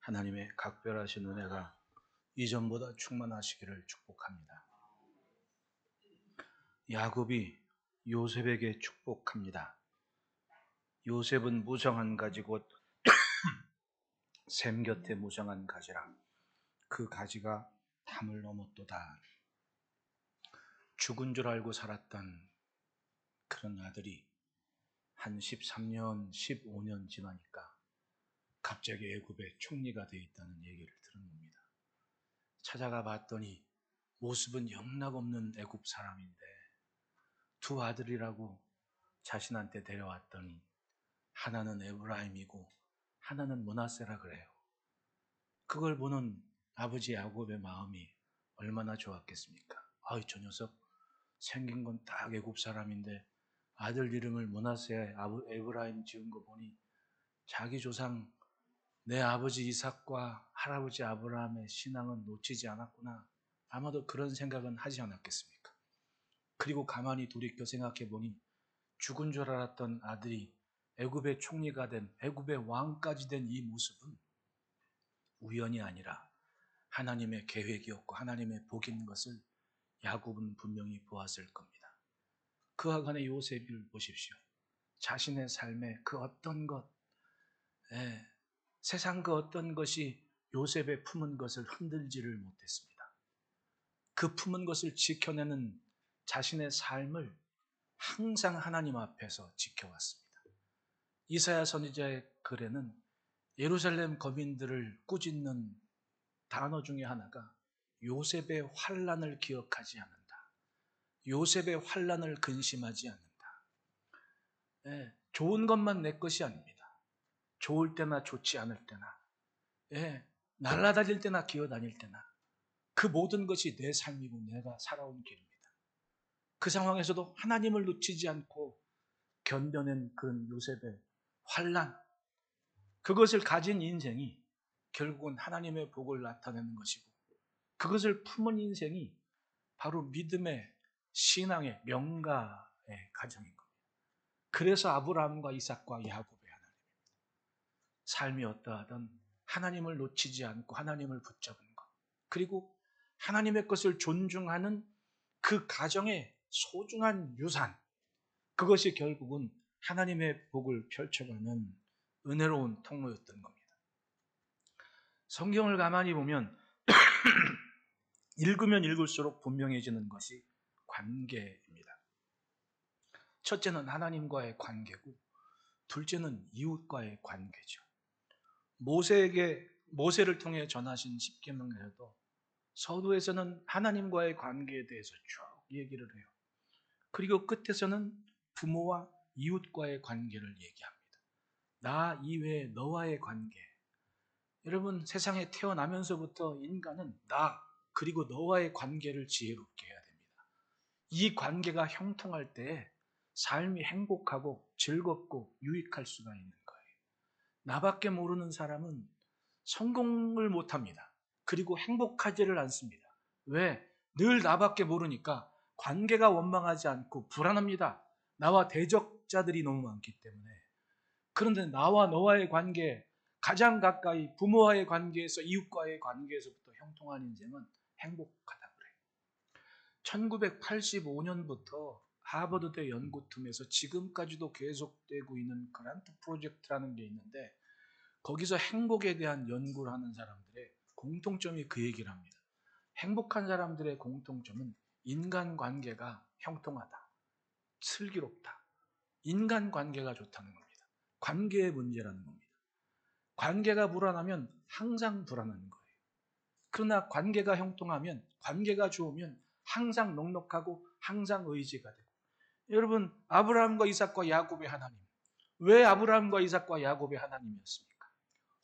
하나님의 각별하신 은혜가 이전보다 충만하시기를 축복합니다. 야곱이 요셉에게 축복합니다. 요셉은 무성한 가지 곧 샘 곁에 무성한 가지라. 그 가지가 담을 넘었도다. 죽은 줄 알고 살았던 그런 아들이 한 13년, 15년 지나니까 갑자기 애굽의 총리가 되어 있다는 얘기를 들은 겁니다. 찾아가 봤더니 모습은 영락없는 애굽 사람인데 두 아들이라고 자신한테 데려왔더니 하나는 에브라임이고 하나는 므낫세라 그래요. 그걸 보는 아버지 야곱의 마음이 얼마나 좋았겠습니까? 아이, 저 녀석 생긴 건 딱 애굽 사람인데 아들 이름을 므낫세 에브라임 지은 거 보니 자기 조상 내 아버지 이삭과 할아버지 아브라함의 신앙은 놓치지 않았구나. 아마도 그런 생각은 하지 않았겠습니까? 그리고 가만히 돌이켜 생각해 보니 죽은 줄 알았던 아들이 애굽의 총리가 된, 애굽의 왕까지 된 이 모습은 우연이 아니라 하나님의 계획이었고 하나님의 복인 것을 야곱은 분명히 보았을 겁니다. 그와 간의 요셉을 보십시오. 자신의 삶의 그 어떤 것, 세상 그 어떤 것이 요셉의 품은 것을 흔들지를 못했습니다. 그 품은 것을 지켜내는 자신의 삶을 항상 하나님 앞에서 지켜왔습니다. 이사야 선지자의 글에는 예루살렘 거민들을 꾸짖는 단어 중에 하나가 요셉의 환난을 기억하지 않는다. 요셉의 환난을 근심하지 않는다. 좋은 것만 내 것이 아닙니다. 좋을 때나 좋지 않을 때나, 날아다닐 때나 기어다닐 때나 그 모든 것이 내 삶이고 내가 살아온 길입니다. 그 상황에서도 하나님을 놓치지 않고 견뎌낸 그런 요셉의 환난, 그것을 가진 인생이 결국은 하나님의 복을 나타내는 것이고 그것을 품은 인생이 바로 믿음의 신앙의 명가의 가정인 겁니다. 그래서 아브라함과 이삭과 야곱의 하나님입니다. 삶이 어떠하든 하나님을 놓치지 않고 하나님을 붙잡은 것, 그리고 하나님의 것을 존중하는 그 가정의 소중한 유산, 그것이 결국은 하나님의 복을 펼쳐가는 은혜로운 통로였던 겁니다. 성경을 가만히 보면 읽으면 읽을수록 분명해지는 것이 관계입니다. 첫째는 하나님과의 관계고 둘째는 이웃과의 관계죠. 모세를 통해 전하신 십계명에서도 서두에서는 하나님과의 관계에 대해서 쭉 얘기를 해요. 그리고 끝에서는 부모와 이웃과의 관계를 얘기합니다. 나 이외에 너와의 관계. 여러분, 세상에 태어나면서부터 인간은 나 그리고 너와의 관계를 지혜롭게 해야 됩니다. 이 관계가 형통할 때 삶이 행복하고 즐겁고 유익할 수가 있는 거예요. 나밖에 모르는 사람은 성공을 못합니다. 그리고 행복하지를 않습니다. 왜? 늘 나밖에 모르니까 관계가 원망하지 않고 불안합니다. 나와 대적자들이 너무 많기 때문에. 그런데 나와 너와의 관계, 가장 가까이 부모와의 관계에서 이웃과의 관계에서부터 형통한 인생은 행복하다고 그래요. 1985년부터 하버드대 연구팀에서 지금까지도 계속되고 있는 그란트 프로젝트라는 게 있는데 거기서 행복에 대한 연구를 하는 사람들의 공통점이 그 얘기를 합니다. 행복한 사람들의 공통점은 인간관계가 형통하다, 슬기롭다, 인간관계가 좋다는 겁니다. 관계의 문제라는 겁니다. 관계가 불안하면 항상 불안한 거예요. 그러나 관계가 형통하면, 관계가 좋으면 항상 넉넉하고 항상 의지가 되고. 여러분, 아브라함과 이삭과 야곱의 하나님, 왜 아브라함과 이삭과 야곱의 하나님이었습니까?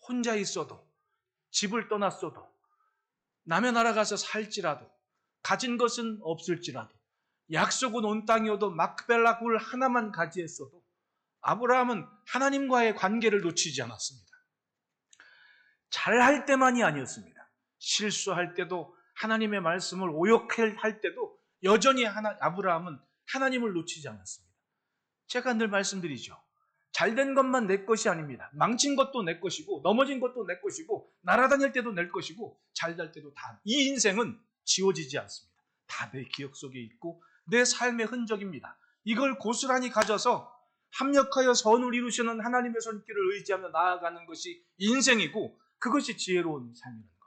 혼자 있어도, 집을 떠났어도, 남의 나라 가서 살지라도, 가진 것은 없을지라도, 약속은 온 땅이어도 마크벨라 굴 하나만 가지했어도 아브라함은 하나님과의 관계를 놓치지 않았습니다. 잘할 때만이 아니었습니다. 실수할 때도, 하나님의 말씀을 오역할 때도 여전히 아브라함은 하나님을 놓치지 않았습니다. 제가 늘 말씀드리죠. 잘된 것만 내 것이 아닙니다. 망친 것도 내 것이고 넘어진 것도 내 것이고 날아다닐 때도 내 것이고 잘 될 때도 다. 이 인생은 지워지지 않습니다. 다 내 기억 속에 있고 내 삶의 흔적입니다. 이걸 고스란히 가져서 합력하여 선을 이루시는 하나님의 손길을 의지하며 나아가는 것이 인생이고 그것이 지혜로운 삶이라는 겁니다.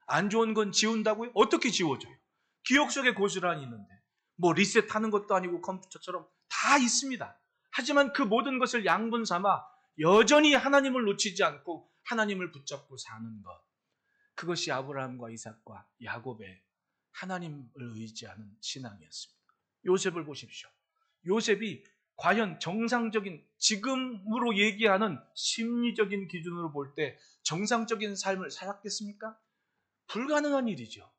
안 좋은 건 지운다고요? 어떻게 지워져요? 기억 속에 고스란히 있는데 뭐 리셋하는 것도 아니고 컴퓨터처럼 다 있습니다. 하지만 그 모든 것을 양분 삼아 여전히 하나님을 놓치지 않고 하나님을 붙잡고 사는 것, 그것이 아브라함과 이삭과 야곱의 하나님을 의지하는 신앙이었습니다. 요셉을 보십시오. 요셉이 과연 정상적인, 지금으로 얘기하는 심리적인 기준으로 볼 때 정상적인 삶을 살았겠습니까? 불가능한 일이죠.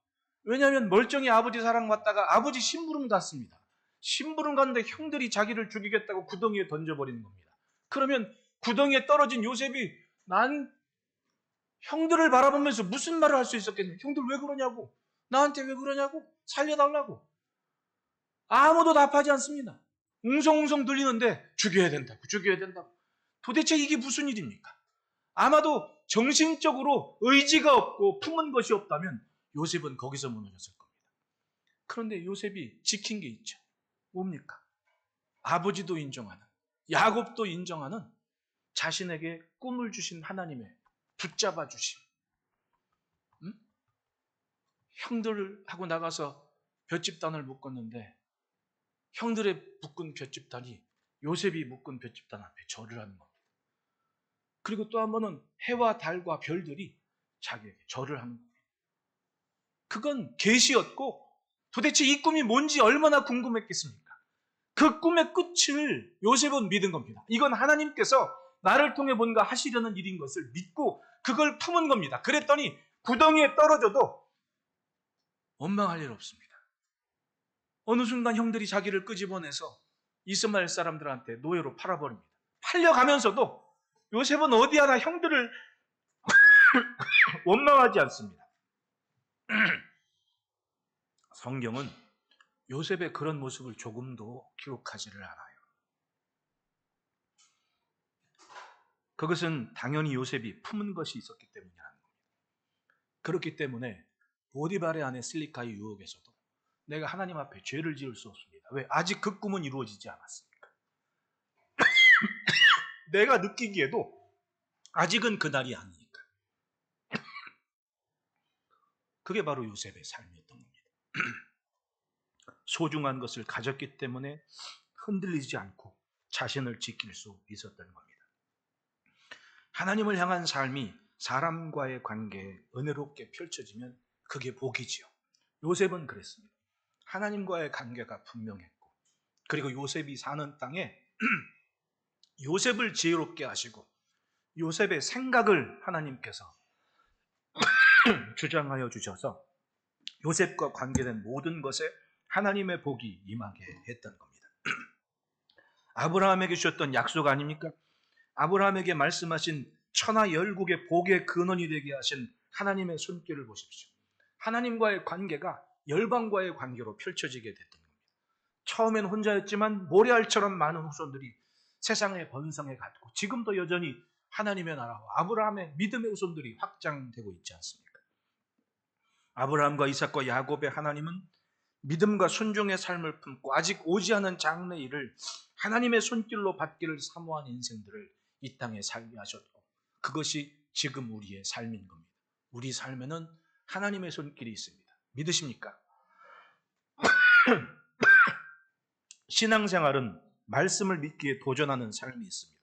왜냐하면 멀쩡히 아버지 사랑받다가 아버지 심부름 갔습니다. 심부름 갔는데 형들이 자기를 죽이겠다고 구덩이에 던져버리는 겁니다. 그러면 구덩이에 떨어진 요셉이 난 형들을 바라보면서 무슨 말을 할 수 있었겠냐? 형들 왜 그러냐고? 나한테 왜 그러냐고? 살려달라고. 아무도 답하지 않습니다. 웅성웅성 들리는데 죽여야 된다고, 죽여야 된다고. 도대체 이게 무슨 일입니까? 아마도 정신적으로 의지가 없고 품은 것이 없다면 요셉은 거기서 무너졌을 겁니다. 그런데 요셉이 지킨 게 있죠. 뭡니까? 아버지도 인정하는, 야곱도 인정하는 자신에게 꿈을 주신 하나님의 붙잡아 주심. 형들하고 나가서 볏집단을 묶었는데 형들의 묶은 볏집단이 요셉이 묶은 볏집단 앞에 절을 하는 겁니다. 그리고 또 한 번은 해와 달과 별들이 자기에게 절을 하는 겁니다. 그건 계시였고 도대체 이 꿈이 뭔지 얼마나 궁금했겠습니까? 그 꿈의 끝을 요셉은 믿은 겁니다. 이건 하나님께서 나를 통해 뭔가 하시려는 일인 것을 믿고 그걸 품은 겁니다. 그랬더니 구덩이에 떨어져도 원망할 일 없습니다. 어느 순간 형들이 자기를 끄집어내서 이스마엘 사람들한테 노예로 팔아버립니다. 팔려가면서도 요셉은 어디 하나 형들을 원망하지 않습니다. 성경은 요셉의 그런 모습을 조금도 기록하지를 않아요. 그것은 당연히 요셉이 품은 것이 있었기 때문이라는 겁니다. 그렇기 때문에 보디발의 아내 슬리카의 유혹에서도 내가 하나님 앞에 죄를 지을 수 없습니다. 왜? 아직 그 꿈은 이루어지지 않았으니까. 내가 느끼기에도 아직은 그날이 아니니까. 그게 바로 요셉의 삶이었던 겁니다. 소중한 것을 가졌기 때문에 흔들리지 않고 자신을 지킬 수 있었던 겁니다. 하나님을 향한 삶이 사람과의 관계에 은혜롭게 펼쳐지면 그게 복이지요. 요셉은 그랬습니다. 하나님과의 관계가 분명했고, 그리고 요셉이 사는 땅에 요셉을 지혜롭게 하시고 요셉의 생각을 하나님께서 주장하여 주셔서 요셉과 관계된 모든 것에 하나님의 복이 임하게 했던 겁니다. 아브라함에게 주셨던 약속 아닙니까? 아브라함에게 말씀하신 천하 열국의 복의 근원이 되게 하신 하나님의 손길을 보십시오. 하나님과의 관계가 열방과의 관계로 펼쳐지게 됐던 겁니다. 처음엔 혼자였지만 모래알처럼 많은 후손들이 세상의 번성에 갔고 지금도 여전히 하나님의 나라와 아브라함의 믿음의 후손들이 확장되고 있지 않습니까? 아브라함과 이삭과 야곱의 하나님은 믿음과 순종의 삶을 품고 아직 오지 않은 장래일을 하나님의 손길로 받기를 사모한 인생들을 이 땅에 살게 하셨고 그것이 지금 우리의 삶인 겁니다. 우리 삶에는 하나님의 손길이 있습니다. 믿으십니까? 신앙생활은 말씀을 믿기에 도전하는 삶이 있습니다.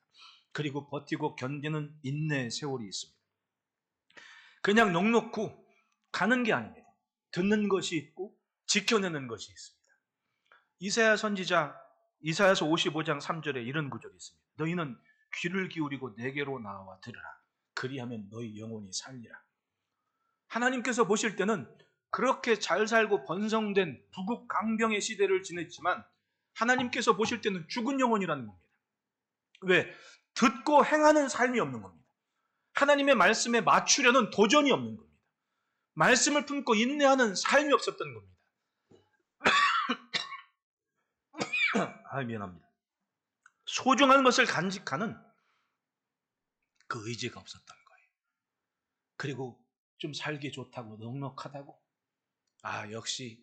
그리고 버티고 견디는 인내의 세월이 있습니다. 그냥 넉넉히 가는 게 아닙니다. 듣는 것이 있고 지켜내는 것이 있습니다. 이사야 선지자 이사야서 55장 3절에 이런 구절이 있습니다. 너희는 귀를 기울이고 내게로 나와 들으라. 그리하면 너희 영혼이 살리라. 하나님께서 보실 때는 그렇게 잘 살고 번성된 부국 강병의 시대를 지냈지만 하나님께서 보실 때는 죽은 영혼이라는 겁니다. 왜? 듣고 행하는 삶이 없는 겁니다. 하나님의 말씀에 맞추려는 도전이 없는 겁니다. 말씀을 품고 인내하는 삶이 없었던 겁니다. 미안합니다. 소중한 것을 간직하는 그 의지가 없었던 거예요. 그리고 좀 살기 좋다고 넉넉하다고, 역시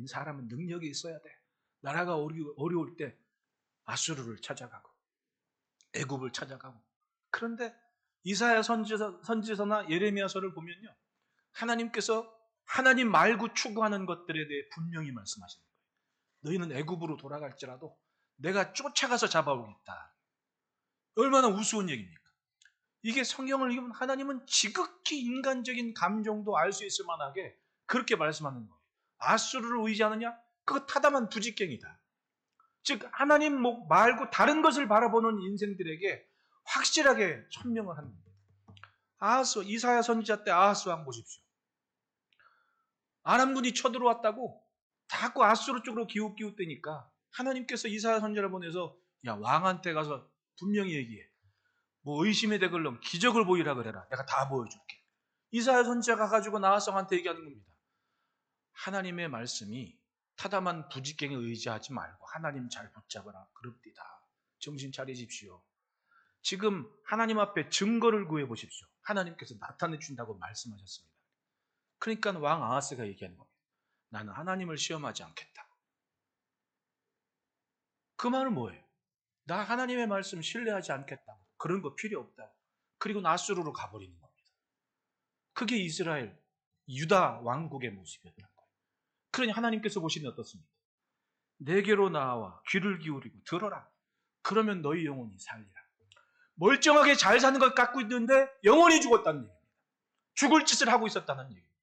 사람은 능력이 있어야 돼. 나라가 어려울 때 아수르를 찾아가고 애굽을 찾아가고. 그런데 이사야 선지서나 예레미야서를 보면요, 하나님께서 하나님 말고 추구하는 것들에 대해 분명히 말씀하시는 거예요. 너희는 애굽으로 돌아갈지라도 내가 쫓아가서 잡아오겠다. 얼마나 우스운 얘기입니까? 이게 성경을 읽으면 하나님은 지극히 인간적인 감정도 알 수 있을 만하게 그렇게 말씀하는 거예요. 아수르를 의지하느냐? 그거 타담한 부직갱이다. 즉 하나님 말고 다른 것을 바라보는 인생들에게 확실하게 천명을 하는 겁니다. 이사야 선지자 때 아하스 왕 보십시오. 아람군이 쳐들어왔다고 자꾸 아수르 쪽으로 기웃기웃대니까 하나님께서 이사야 선지자를 보내서 왕한테 가서 분명히 얘기해. 의심의 대걸럼 기적을 보이라 그래라. 내가 다 보여줄게. 이사야 선지자가 가지고 나하성한테 얘기하는 겁니다. 하나님의 말씀이 타담한 부직갱에 의지하지 말고 하나님 잘 붙잡아라. 그럽디다. 정신 차리십시오. 지금 하나님 앞에 증거를 구해보십시오. 하나님께서 나타내 준다고 말씀하셨습니다. 그러니까 왕 아하스가 얘기하는 겁니다. 나는 하나님을 시험하지 않겠다. 그 말은 뭐예요? 나 하나님의 말씀 신뢰하지 않겠다고. 그런 거 필요 없다고. 그리고 나수르로 가버리는 겁니다. 그게 이스라엘, 유다 왕국의 모습이었던 거예요. 그러니 하나님께서 보시니 어떻습니까? 내게로 나와 귀를 기울이고 들어라. 그러면 너희 영혼이 살리라. 멀쩡하게 잘 사는 걸 갖고 있는데 영혼이 죽었다는 얘기입니다. 죽을 짓을 하고 있었다는 얘기입니다.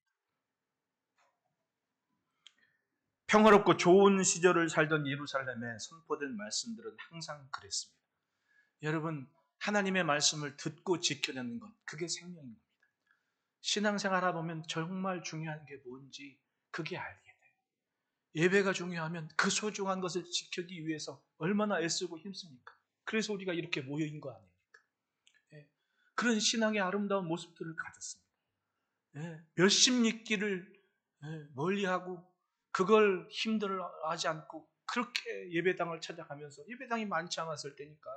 평화롭고 좋은 시절을 살던 예루살렘에 선포된 말씀들은 항상 그랬습니다. 여러분, 하나님의 말씀을 듣고 지켜내는 것, 그게 생명입니다. 신앙생활 하다 보면 정말 중요한 게 뭔지 그게 알게 돼요. 예배가 중요하면 그 소중한 것을 지키기 위해서 얼마나 애쓰고 힘씁니까? 그래서 우리가 이렇게 모여인 거 아닙니까? 그런 신앙의 아름다운 모습들을 가졌습니다. 몇십 리끼를 멀리하고 그걸 힘들어하지 않고 그렇게 예배당을 찾아가면서, 예배당이 많지 않았을 때니까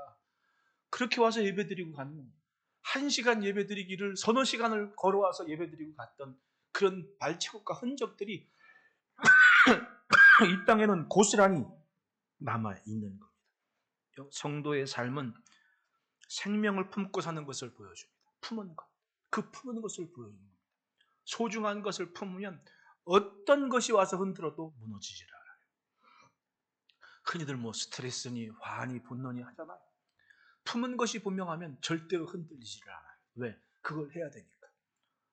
그렇게 와서 예배드리고 가는 겁니다. 1시간 예배드리기를 서너 시간을 걸어와서 예배드리고 갔던 그런 발자국과 흔적들이 이 땅에는 고스란히 남아있는 겁니다. 성도의 삶은 생명을 품고 사는 것을 보여줍니다. 품은 것. 그 품은 것을 보여주는 겁니다. 소중한 것을 품으면 어떤 것이 와서 흔들어도 무너지질 않아요. 흔히들 스트레스니 화니 분노니 하잖아요. 품은 것이 분명하면 절대로 흔들리질 않아요. 왜? 그걸 해야 되니까.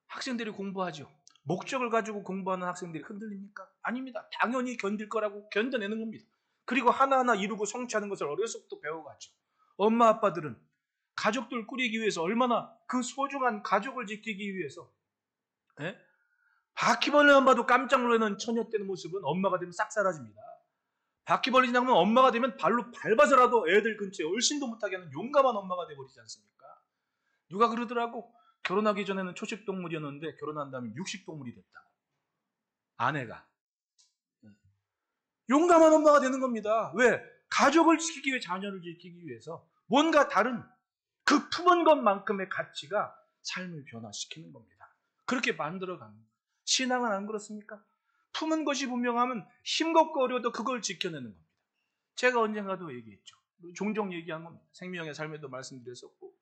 학생들이 공부하죠. 목적을 가지고 공부하는 학생들이 흔들립니까? 아닙니다. 당연히 견딜 거라고 견뎌내는 겁니다. 그리고 하나하나 이루고 성취하는 것을 어려서부터 배워가죠. 엄마 아빠들은 가족들 꾸리기 위해서 얼마나 그 소중한 가족을 지키기 위해서 바퀴벌레만 봐도 깜짝 놀라는 처녀 때는 모습은 엄마가 되면 싹 사라집니다. 바퀴벌레 지나가면 엄마가 되면 발로 밟아서라도 애들 근처에 얼씬도 못하게 하는 용감한 엄마가 돼버리지 않습니까? 누가 그러더라고. 결혼하기 전에는 초식동물이었는데 결혼한 다음에 육식동물이 됐다고. 아내가. 용감한 엄마가 되는 겁니다. 왜? 가족을 지키기 위해, 자녀를 지키기 위해서 뭔가 다른 그 품은 것만큼의 가치가 삶을 변화시키는 겁니다. 그렇게 만들어가는 거예요. 신앙은 안 그렇습니까? 품은 것이 분명하면 힘겹고 어려워도 그걸 지켜내는 겁니다. 제가 언젠가도 얘기했죠. 종종 얘기한 겁니다. 생명의 삶에도 말씀드렸었고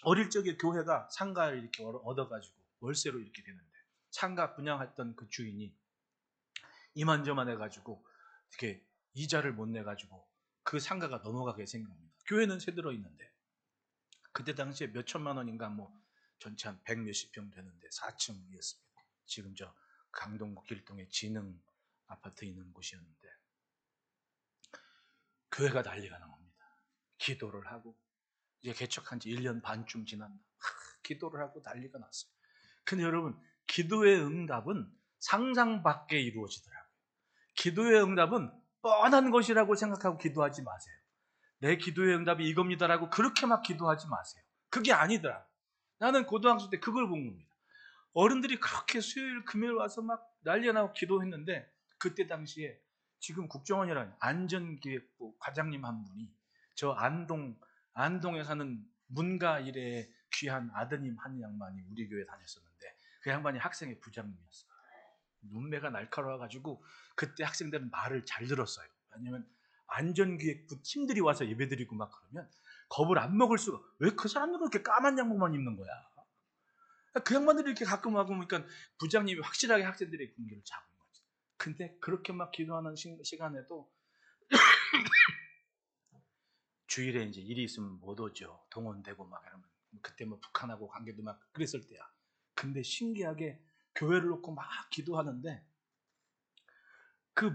어릴 적에 교회가 상가를 이렇게 얻어가지고 월세로 이렇게 되는데 상가 분양했던 그 주인이 이만저만 해가지고 이렇게 이자를 못 내가지고 그 상가가 넘어가게 생긴 겁니다. 교회는 새 들어 있는데 그때 당시에 몇 천만 원인가 전체 한 100 몇십 평 되는데 4층이었습니다. 지금 저 강동구 길동에 진흥 아파트 있는 곳이었는데 교회가 난리가 난 겁니다. 기도를 하고 이제 개척한 지 1년 반쯤 지났나 기도를 하고 난리가 났어요. 근데 여러분, 기도의 응답은 상상 밖에 이루어지더라고요. 기도의 응답은 뻔한 것이라고 생각하고 기도하지 마세요. 내 기도의 응답이 이겁니다라고 그렇게 막 기도하지 마세요. 그게 아니더라. 나는 고등학생 때 그걸 본 겁니다. 어른들이 그렇게 수요일 금요일 와서 막 난리가 나고 기도했는데 그때 당시에 지금 국정원이라는 안전기획부 과장님 한 분이 저 안동에 사는 문가 일에 귀한 아드님 한 양반이 우리 교회 다녔었는데 그 양반이 학생의 부장님이었어요. 눈매가 날카로워가지고 그때 학생들은 말을 잘 들었어요. 왜냐면 안전기획부 팀들이 와서 예배드리고 막 그러면 겁을 안 먹을 수가. 왜 그 사람들은 이렇게 까만 양복만 입는 거야? 그 양반들이 이렇게 가끔 하고 보니까 부장님이 확실하게 학생들의 분위기를 잡은 거지. 근데 그렇게 막 기도하는 시간에도 주일에 이제 일이 있으면 못 오죠. 동원되고 막 이러면 그때 뭐 북한하고 관계도 막 그랬을 때야. 근데 신기하게 교회를 놓고 막 기도하는데 그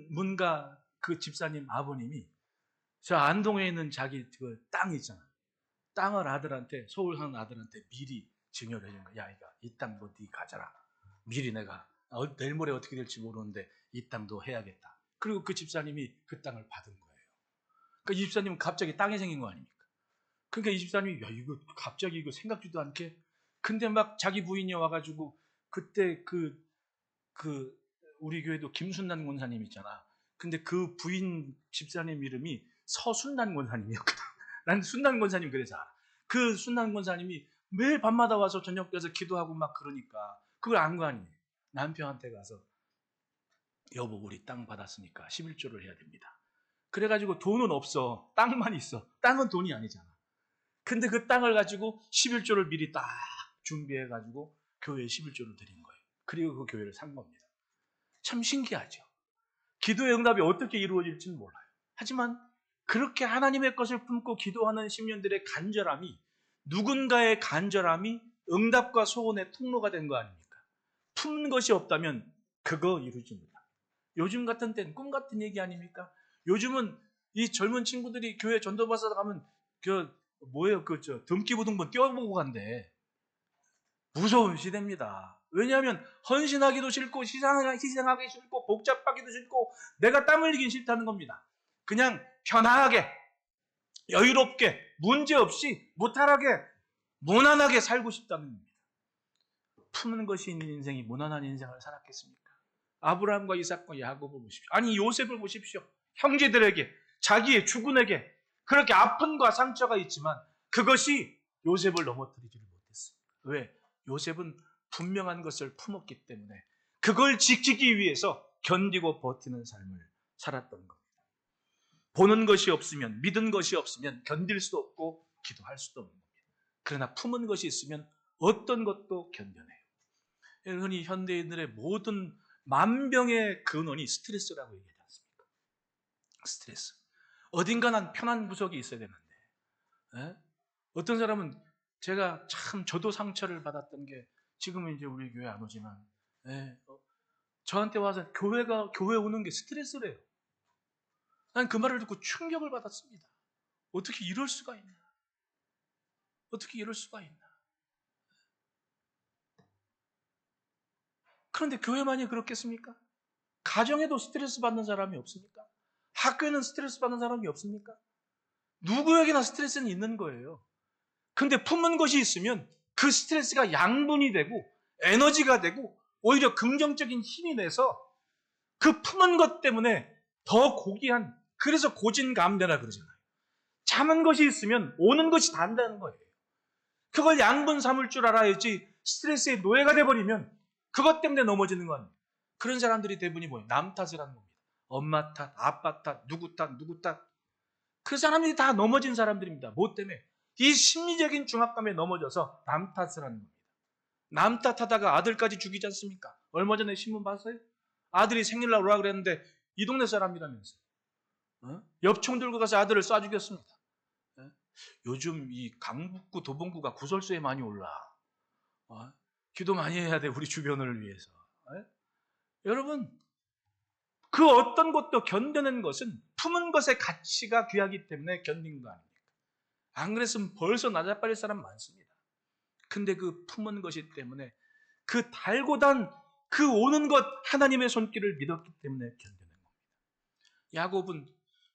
문가 그 집사님 아버님이 저 안동에 있는 자기 그 땅 있잖아. 땅을 아들한테 서울 사는 아들한테 미리 증여를 해준 거야. 야, 이 땅 뭐 네 가져라. 미리 내가 내일 모레 어떻게 될지 모르는데 이 땅도 해야겠다. 그리고 그 집사님이 그 땅을 받은 거예요. 그러니까 이 집사님은 갑자기 땅이 생긴 거 아닙니까? 그러니까 이 집사님이 야 이거 갑자기 이거 생각지도 않게 근데 막 자기 부인이 와가지고 그때 그 우리 교회도 김순난 권사님 있잖아. 근데 그 부인 집사님 이름이 서순난 권사님이었거든. 난 순난 권사님 그래서 알아. 그 순난 권사님이 매일 밤마다 와서 저녁 때서 기도하고 막 그러니까 그걸 안 거 아니에요. 남편한테 가서 여보 우리 땅 받았으니까 11조를 해야 됩니다. 그래가지고 돈은 없어. 땅만 있어. 땅은 돈이 아니잖아. 근데 그 땅을 가지고 11조를 미리 딱 준비해가지고 교회에 11조를 드린 거예요. 그리고 그 교회를 산 겁니다. 참 신기하죠. 기도의 응답이 어떻게 이루어질지는 몰라요. 하지만 그렇게 하나님의 것을 품고 기도하는 심령들의 간절함이 누군가의 간절함이 응답과 소원의 통로가 된 거 아닙니까? 품는 것이 없다면 그거 이루지 못합니다. 요즘 같은 때는 꿈 같은 얘기 아닙니까? 요즘은 이 젊은 친구들이 교회 전도받아서 가면 등기부등본 떼어보고 간대. 무서운 시대입니다. 왜냐하면 헌신하기도 싫고 희생하기 싫고 복잡하기도 싫고 내가 땀 흘리긴 싫다는 겁니다. 그냥 편하게 여유롭게 문제없이 무탈하게 무난하게 살고 싶다는 겁니다. 품는 것이 있는 인생이 무난한 인생을 살았겠습니까? 아브라함과 이삭과 야곱을 보십시오. 아니 요셉을 보십시오. 형제들에게 자기의 주군에게 그렇게 아픔과 상처가 있지만 그것이 요셉을 넘어뜨리지를 못했습니다. 왜? 요셉은 분명한 것을 품었기 때문에 그걸 지키기 위해서 견디고 버티는 삶을 살았던 겁니다. 보는 것이 없으면 믿은 것이 없으면 견딜 수도 없고 기도할 수도 없는 겁니다. 그러나 품은 것이 있으면 어떤 것도 견뎌내요. 흔히 현대인들의 모든 만병의 근원이 스트레스라고 얘기하지 않습니까? 스트레스. 어딘가 난 편한 구석이 있어야 되는데 어떤 사람은 제가 참 저도 상처를 받았던 게 지금은 이제 우리 교회 안 오지만 저한테 와서 교회 오는 게 스트레스래요. 난 그 말을 듣고 충격을 받았습니다. 어떻게 이럴 수가 있나? 어떻게 이럴 수가 있나? 그런데 교회만이 그렇겠습니까? 가정에도 스트레스 받는 사람이 없습니까? 학교에는 스트레스 받는 사람이 없습니까? 누구에게나 스트레스는 있는 거예요. 근데 품은 것이 있으면 그 스트레스가 양분이 되고 에너지가 되고 오히려 긍정적인 힘이 내서 그 품은 것 때문에 더 고귀한 그래서 고진감대라 그러잖아요. 참은 것이 있으면 오는 것이 단다는 거예요. 그걸 양분 삼을 줄 알아야지 스트레스의 노예가 돼버리면 그것 때문에 넘어지는 거 아니에요. 그런 사람들이 대부분이 뭐예요? 남 탓을 하는 겁니다. 엄마 탓, 아빠 탓, 누구 탓, 누구 탓. 그 사람들이 다 넘어진 사람들입니다. 뭐 때문에? 이 심리적인 중압감에 넘어져서 남 탓을 하는 겁니다. 남 탓하다가 아들까지 죽이지 않습니까? 얼마 전에 신문 봤어요? 아들이 생일날 오라 그랬는데 이 동네 사람이라면서요. 엽총 들고 가서 아들을 쏴 죽였습니다. 요즘 이 강북구 도봉구가 구설수에 많이 올라. 기도 많이 해야 돼 우리 주변을 위해서. 여러분 그 어떤 것도 견뎌낸 것은 품은 것의 가치가 귀하기 때문에 견딘 거 아닙니까? 안 그랬으면 벌써 나자빠질 사람 많습니다. 근데 그 품은 것이 때문에 그 달고 단 그 오는 것 하나님의 손길을 믿었기 때문에 견뎌낸 겁니다. 야곱은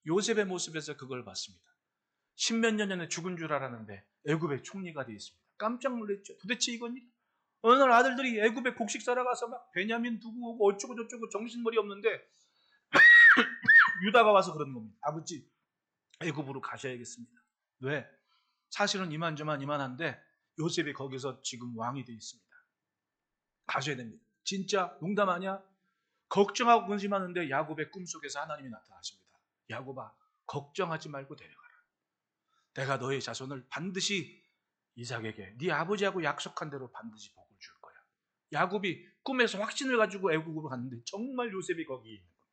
요셉의 모습에서 그걸 봤습니다. 십몇 년 전에 죽은 줄 알았는데 애굽의 총리가 되어 있습니다. 깜짝 놀랐죠. 도대체 이건 어느 날 아들들이 애굽에 곡식 사러 가서 막 베냐민 두고 오고 어쩌고 저쩌고 정신머리 없는데 유다가 와서 그러는 겁니다. 아버지, 애굽으로 가셔야겠습니다. 왜? 사실은 이만저만한데 요셉이 거기서 지금 왕이 되어 있습니다. 가셔야 됩니다. 진짜 농담 아니야? 걱정하고 근심하는데 야곱의 꿈속에서 하나님이 나타나십니다. 야곱아, 걱정하지 말고 데려가라. 내가 너의 자손을 반드시 이삭에게 네 아버지하고 약속한 대로 반드시 복을 줄 거야. 야곱이 꿈에서 확신을 가지고 애굽으로 갔는데 정말 요셉이 거기에 있는 겁니다.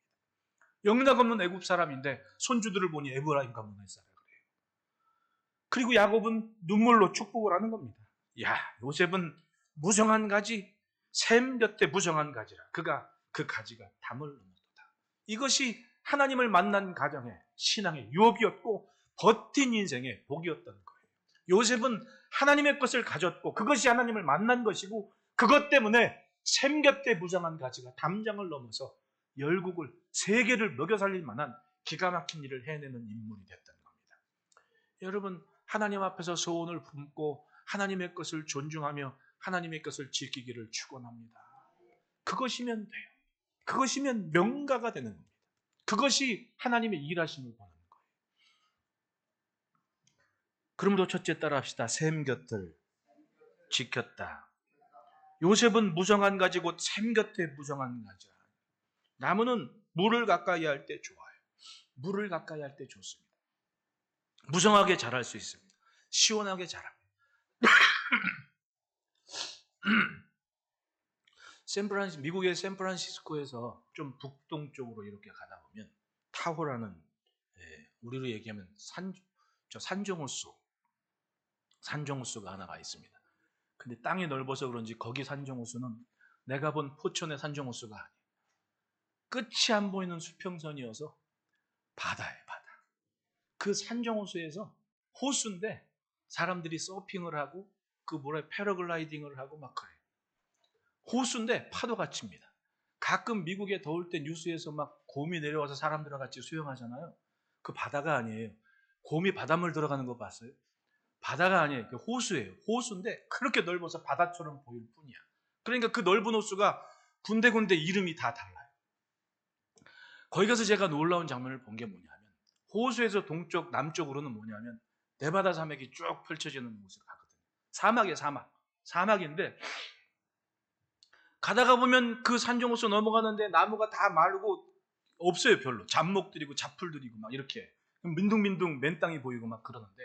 영락없는 애굽 사람인데 손주들을 보니 에브라임과 문하사라 그래요. 그리고 야곱은 눈물로 축복을 하는 겁니다. 야, 요셉은 무성한 가지, 샘 곁에 무성한 가지라. 그가 그 가지가 담을 넘었도다. 이것이 하나님을 만난 가정의 신앙의 유업이었고 버틴 인생의 복이었던 거예요. 요셉은 하나님의 것을 가졌고 그것이 하나님을 만난 것이고 그것 때문에 샘 곁에 무성한 가지가 담장을 넘어서 열국을 세계를 먹여 살릴 만한 기가 막힌 일을 해내는 인물이 됐던 겁니다. 여러분, 하나님 앞에서 소원을 품고 하나님의 것을 존중하며 하나님의 것을 지키기를 축원합니다. 그것이면 돼요. 그것이면 명가가 되는 겁니다. 그것이 하나님의 일하심을 보는 거예요. 그러므로 첫째 따라 합시다. 샘 곁을 지켰다. 요셉은 무성한 가지 곧 샘 곁에 무성한 가지라. 나무는 물을 가까이 할 때 좋아요. 물을 가까이 할 때 좋습니다. 무성하게 자랄 수 있습니다. 시원하게 자랍니다. 미국의 샌프란시스코에서 좀 북동쪽으로 이렇게 가다 보면 타호라는, 우리로 얘기하면 산정호수가 하나가 있습니다. 근데 땅이 넓어서 그런지 거기 산정호수는 내가 본 포천의 산정호수가 아니에요. 끝이 안 보이는 수평선이어서 바다예요, 바다. 그 산정호수에서 호수인데 사람들이 서핑을 하고 패러글라이딩을 하고 막 그래요. 호수인데 파도가 칩니다. 가끔 미국에 더울 때 뉴스에서 막 곰이 내려와서 사람들과 같이 수영하잖아요. 그 바다가 아니에요. 곰이 바닷물 들어가는 거 봤어요? 바다가 아니에요. 그 호수예요. 호수인데 그렇게 넓어서 바다처럼 보일 뿐이야. 그러니까 그 넓은 호수가 군데군데 이름이 다 달라요. 거기 가서 제가 놀라운 장면을 본 게 뭐냐면 호수에서 동쪽, 남쪽으로는 뭐냐면 네바다 산맥이 쭉 펼쳐지는 곳을 가거든요. 사막이에요, 사막. 사막인데 가다가 보면 그 산정호수 넘어가는데 나무가 다 마르고 없어요, 별로. 잡목들이고 잡풀들이고 막 이렇게 민둥민둥 맨 땅이 보이고 막 그러는데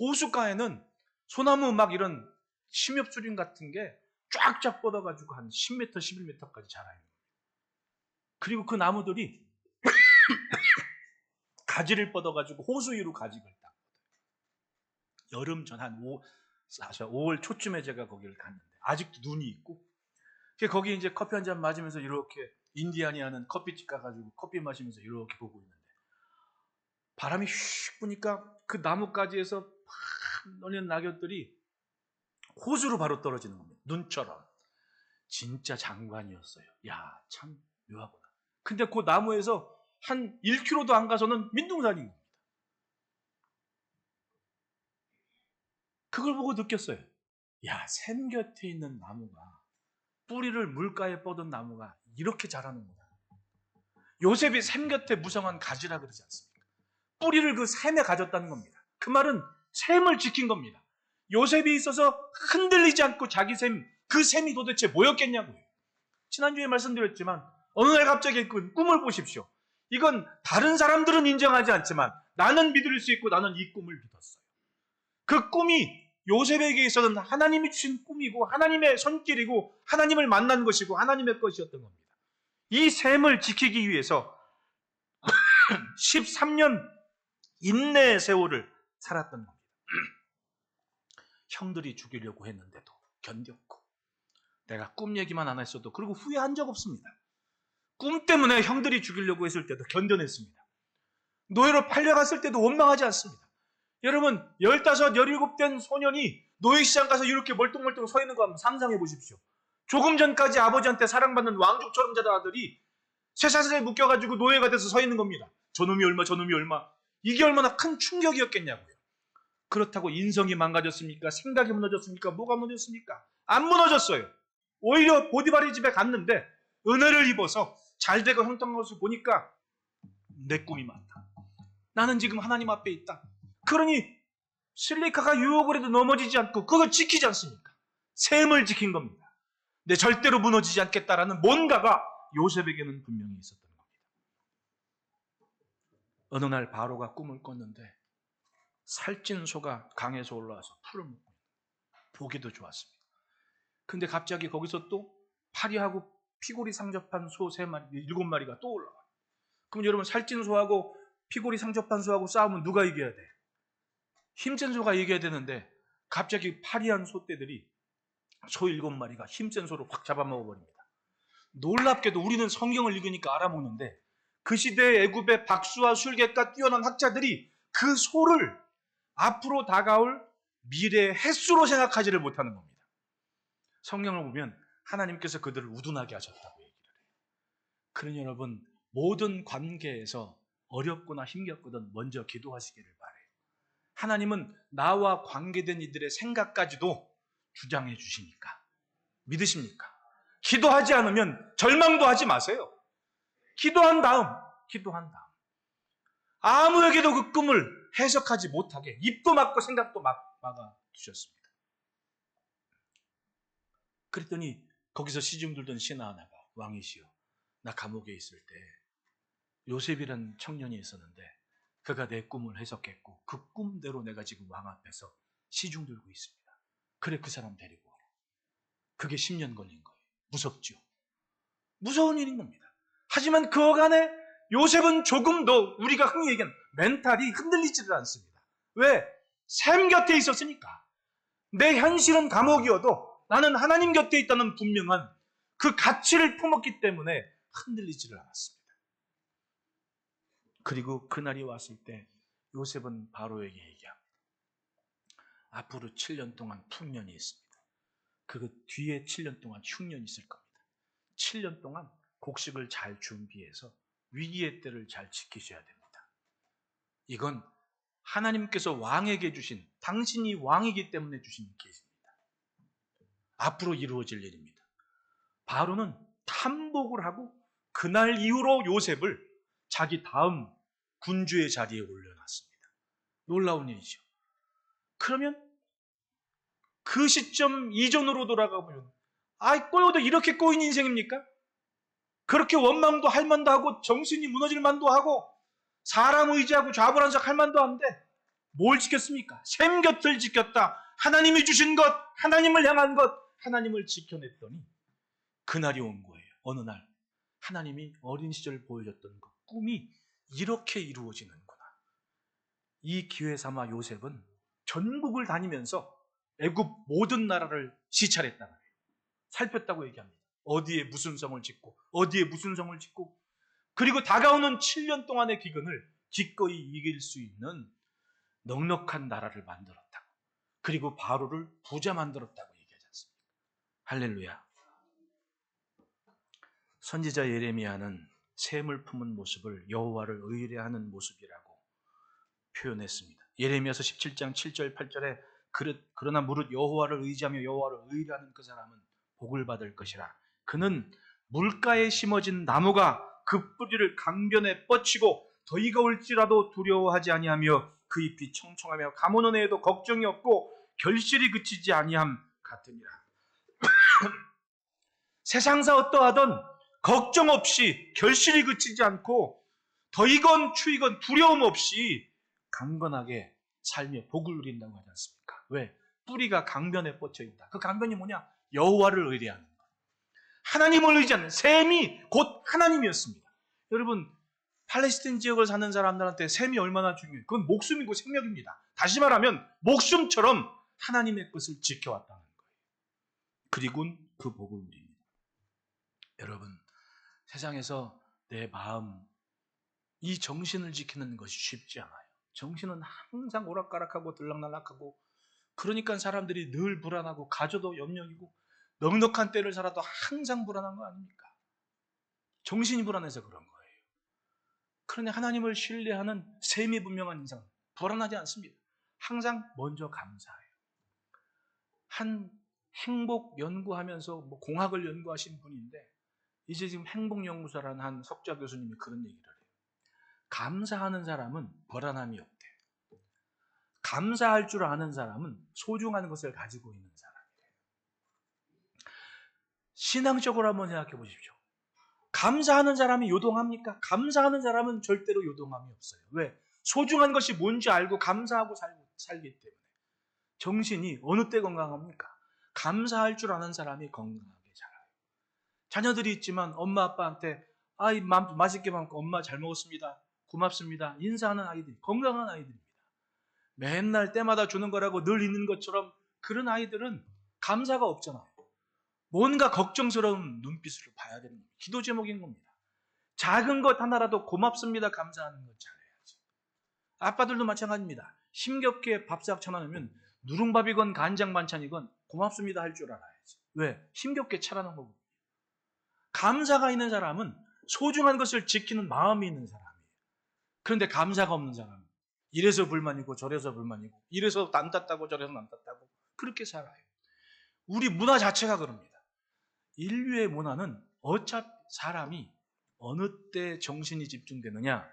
호수가에는 소나무 막 이런 심엽수림 같은 게 쫙쫙 뻗어가지고 한 10m, 11m까지 자라요. 그리고 그 나무들이 가지를 뻗어가지고 호수 위로 가지를 딱 뻗어요. 여름 전 한 5월 초쯤에 제가 거기를 갔는데 아직도 눈이 있고 거기 이제 커피 한잔 마시면서 이렇게 인디안이 하는 커피집 가가지고 커피 마시면서 이렇게 보고 있는데 바람이 휙 부니까 그 나뭇가지에서 팍 날리는 낙엽들이 호수로 바로 떨어지는 겁니다. 눈처럼. 진짜 장관이었어요. 야, 참 묘하구나. 근데 그 나무에서 한 1km도 안 가서는 민둥산인 겁니다. 그걸 보고 느꼈어요. 야, 샘 곁에 있는 나무가, 뿌리를 물가에 뻗은 나무가 이렇게 자라는구나. 요셉이 샘 곁에 무성한 가지라 그러지 않습니까? 뿌리를 그 샘에 가졌다는 겁니다. 그 말은 샘을 지킨 겁니다. 요셉이 있어서 흔들리지 않고 자기 샘, 그 샘이 도대체 뭐였겠냐고요. 지난주에 말씀드렸지만 어느 날 갑자기 꿈을 보십시오. 이건 다른 사람들은 인정하지 않지만 나는 믿을 수 있고 나는 이 꿈을 믿었어요. 그 꿈이 요셉에게 있어서는 하나님이 주신 꿈이고 하나님의 손길이고 하나님을 만난 것이고 하나님의 것이었던 겁니다. 이 셈을 지키기 위해서 13년 인내의 세월을 살았던 겁니다. 형들이 죽이려고 했는데도 견뎠고 내가 꿈 얘기만 안 했어도 그리고 후회한 적 없습니다. 꿈 때문에 형들이 죽이려고 했을 때도 견뎌냈습니다. 노예로 팔려갔을 때도 원망하지 않습니다. 여러분 15, 17된 소년이 노예시장 가서 이렇게 멀뚱멀뚱 서 있는 거 한번 상상해 보십시오. 조금 전까지 아버지한테 사랑받는 왕족처럼 자란 아들이 쇠사슬에 묶여가지고 노예가 돼서 서 있는 겁니다. 저놈이 얼마 저놈이 얼마. 이게 얼마나 큰 충격이었겠냐고요. 그렇다고 인성이 망가졌습니까? 생각이 무너졌습니까? 뭐가 무너졌습니까? 안 무너졌어요. 오히려 보디바리 집에 갔는데 은혜를 입어서 잘되고 형통한 것을 보니까 내 꿈이 맞다. 나는 지금 하나님 앞에 있다. 그러니 실리카가 유혹을 해도 넘어지지 않고 그걸 지키지 않습니까? 셈을 지킨 겁니다. 근데 절대로 무너지지 않겠다라는 뭔가가 요셉에게는 분명히 있었던 겁니다. 어느 날 바로가 꿈을 꿨는데 살찐 소가 강에서 올라와서 풀을 먹고 보기도 좋았습니다. 근데 갑자기 거기서 또 파리하고 피골이 상접한 소 3마리, 7마리가 또 올라와요. 그럼 여러분, 살찐 소하고 피골이 상접한 소하고 싸우면 누가 이겨야 돼? 힘센 소가 이겨야 되는데 갑자기 파리한 소떼들이 소 7마리가 힘센 소를 확 잡아먹어버립니다. 놀랍게도 우리는 성경을 읽으니까 알아먹는데 그 시대의 애굽의 박수와 술객과 뛰어난 학자들이 그 소를 앞으로 다가올 미래의 햇수로 생각하지를 못하는 겁니다. 성경을 보면 하나님께서 그들을 우둔하게 하셨다고 얘기를 해요. 그러니 여러분, 모든 관계에서 어렵거나 힘겹거든 먼저 기도하시기를 바라요. 하나님은 나와 관계된 이들의 생각까지도 주장해 주시니까. 믿으십니까? 기도하지 않으면 절망도 하지 마세요. 기도한 다음 아무에게도 그 꿈을 해석하지 못하게 입도 막고 생각도 막아 두셨습니다. 그랬더니 거기서 시중 들던 신하 하나가, 왕이시여, 나 감옥에 있을 때 요셉이라는 청년이 있었는데 그가 내 꿈을 해석했고 그 꿈대로 내가 지금 왕 앞에서 시중 들고 있습니다. 그래, 그 사람 데리고 와라. 그게 10년 걸린 거예요. 무섭죠? 무서운 일인 겁니다. 하지만 그 어간에 요셉은 조금 더 우리가 흔히 얘기하는 멘탈이 흔들리지를 않습니다. 왜? 샘 곁에 있었으니까. 내 현실은 감옥이어도 나는 하나님 곁에 있다는 분명한 그 가치를 품었기 때문에 흔들리지를 않았습니다. 그리고 그날이 왔을 때 요셉은 바로에게 얘기합니다. 앞으로 7년 동안 풍년이 있습니다. 그 뒤에 7년 동안 흉년이 있을 겁니다. 7년 동안 곡식을 잘 준비해서 위기의 때를 잘 지키셔야 됩니다. 이건 하나님께서 왕에게 주신, 당신이 왕이기 때문에 주신 계시입니다. 앞으로 이루어질 일입니다. 바로는 탐복을 하고 그날 이후로 요셉을 자기 다음 군주의 자리에 올려놨습니다. 놀라운 일이죠. 그러면 그 시점 이전으로 돌아가 보면, 꼬여도 이렇게 꼬인 인생입니까? 그렇게 원망도 할 만도 하고 정신이 무너질 만도 하고 사람 의지하고 좌불안석 할 만도 한데 뭘 지켰습니까? 샘 곁을 지켰다. 하나님이 주신 것, 하나님을 향한 것, 하나님을 지켜냈더니 그날이 온 거예요. 어느 날 하나님이 어린 시절 보여줬던 그 꿈이 이렇게 이루어지는구나. 이 기회 삼아 요셉은 전국을 다니면서 애굽 모든 나라를 시찰했다고 해요. 살폈다고 얘기합니다. 어디에 무슨 성을 짓고 어디에 무슨 성을 짓고, 그리고 다가오는 7년 동안의 기근을 기꺼이 이길 수 있는 넉넉한 나라를 만들었다고, 그리고 바로를 부자 만들었다고 얘기하지 않습니까? 할렐루야. 선지자 예레미야는 셈을 품은 모습을 여호와를 의뢰하는 모습이라고 표현했습니다. 예레미야서 17장 7절 8절에 그러나 무릇 여호와를 의지하며 여호와를 의뢰하는 그 사람은 복을 받을 것이라. 그는 물가에 심어진 나무가 그 뿌리를 강변에 뻗치고 더위가 올지라도 두려워하지 아니하며 그 잎이 청청하며 가뭄은 해도 걱정이 없고 결실이 그치지 아니함 같으니라. 세상사 어떠하든 걱정 없이 결실이 그치지 않고 더이건 추위건 두려움 없이 강건하게 살며 복을 누린다고 하지 않습니까? 왜? 뿌리가 강변에 뻗쳐 있다. 그 강변이 뭐냐? 여호와를 의뢰하는 것. 하나님을 의지하는, 셈이 곧 하나님이었습니다. 여러분, 팔레스타인 지역을 사는 사람들한테 셈이 얼마나 중요해요? 그건 목숨이고 생명입니다. 다시 말하면 목숨처럼 하나님의 것을 지켜왔다는 거예요. 그리고는 그 복을 누립니다. 여러분, 세상에서 내 마음, 이 정신을 지키는 것이 쉽지 않아요. 정신은 항상 오락가락하고 들락날락하고, 그러니까 사람들이 늘 불안하고 가져도 염려이고 넉넉한 때를 살아도 항상 불안한 거 아닙니까? 정신이 불안해서 그런 거예요. 그런데 하나님을 신뢰하는 셈이 분명한 인생은 불안하지 않습니다. 항상 먼저 감사해요. 한 행복 연구하면서 공학을 연구하신 분인데 이제 지금 행복연구소라는 한 석좌 교수님이 그런 얘기를 해요. 감사하는 사람은 불안함이 없대. 감사할 줄 아는 사람은 소중한 것을 가지고 있는 사람이래요. 신앙적으로 한번 생각해 보십시오. 감사하는 사람이 요동합니까? 감사하는 사람은 절대로 요동함이 없어요. 왜? 소중한 것이 뭔지 알고 감사하고 살기 때문에. 정신이 어느 때 건강합니까? 감사할 줄 아는 사람이 건강하게 자라요. 자녀들이 있지만 엄마 아빠한테 맛있게 먹고 엄마 잘 먹었습니다, 고맙습니다 인사하는 아이들이 건강한 아이들입니다. 맨날 때마다 주는 거라고 늘 있는 것처럼 그런 아이들은 감사가 없잖아요. 뭔가 걱정스러운 눈빛으로 봐야 되는 겁니다. 기도 제목인 겁니다. 작은 것 하나라도 고맙습니다, 감사하는 것 잘해야지. 아빠들도 마찬가지입니다. 힘겹게 밥상 차려놓으면 누룽밥이건 간장 반찬이건 고맙습니다 할 줄 알아야지. 왜? 힘겹게 차려놓은 거고. 감사가 있는 사람은 소중한 것을 지키는 마음이 있는 사람이에요. 그런데 감사가 없는 사람은 이래서 불만이고 저래서 불만이고 이래서 안 땄다고 저래서 안 땄다고 그렇게 살아요. 우리 문화 자체가 그럽니다. 인류의 문화는 어차피 사람이 어느 때 정신이 집중되느냐?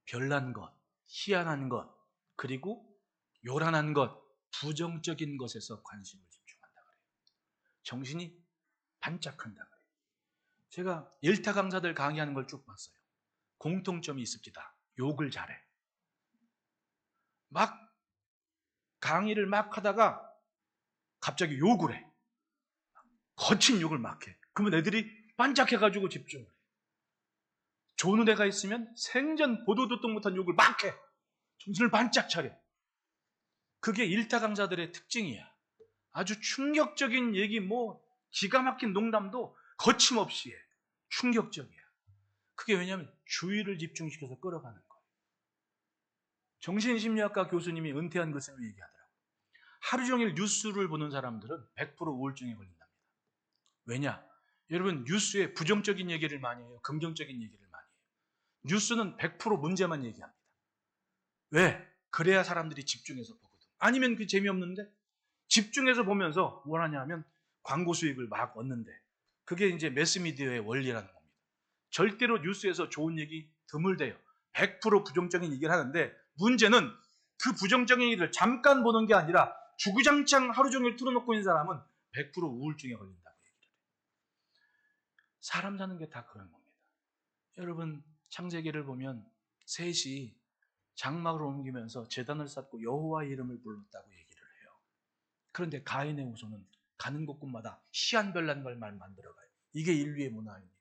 별난 것, 희한한 것, 그리고 요란한 것, 부정적인 것에서 관심을 집중한다 그래요. 정신이 반짝한다 그래요. 제가 일타 강사들 강의하는 걸 쭉 봤어요. 공통점이 있습니다. 욕을 잘해. 강의를 막 하다가 갑자기 욕을 해. 거친 욕을 막 해. 그러면 애들이 반짝해가지고 집중을 해. 좋은 애가 있으면 생전 보도 듣도 못한 욕을 막 해. 정신을 반짝 차려. 그게 일타 강사들의 특징이야. 아주 충격적인 얘기, 기가 막힌 농담도 거침없이 해. 충격적이야. 그게 왜냐하면 주의를 집중시켜서 끌어가는 거예요. 정신심리학과 교수님이 은퇴한 교수님이 얘기하더라고요. 하루 종일 뉴스를 보는 사람들은 100% 우울증에 걸린답니다. 왜냐? 여러분, 뉴스에 부정적인 얘기를 많이 해요. 긍정적인 얘기를 많이 해요. 뉴스는 100% 문제만 얘기합니다. 왜? 그래야 사람들이 집중해서 보거든. 아니면 그게 재미없는데 집중해서 보면서 뭘 하냐 하면 광고 수익을 막 얻는데, 그게 이제 매스미디어의 원리라는 겁니다. 절대로 뉴스에서 좋은 얘기 드물대요. 100% 부정적인 얘기를 하는데, 문제는 그 부정적인 얘기를 잠깐 보는 게 아니라 주구장창 하루 종일 틀어놓고 있는 사람은 100% 우울증에 걸린다고 얘기를 해요. 사람 사는 게 다 그런 겁니다. 여러분, 창세기를 보면 셋이 장막을 옮기면서 제단을 쌓고 여호와의 이름을 불렀다고 얘기를 해요. 그런데 가인의 후손은 가는 곳곳마다 희한별난 걸 만들어가요. 이게 인류의 문화입니까?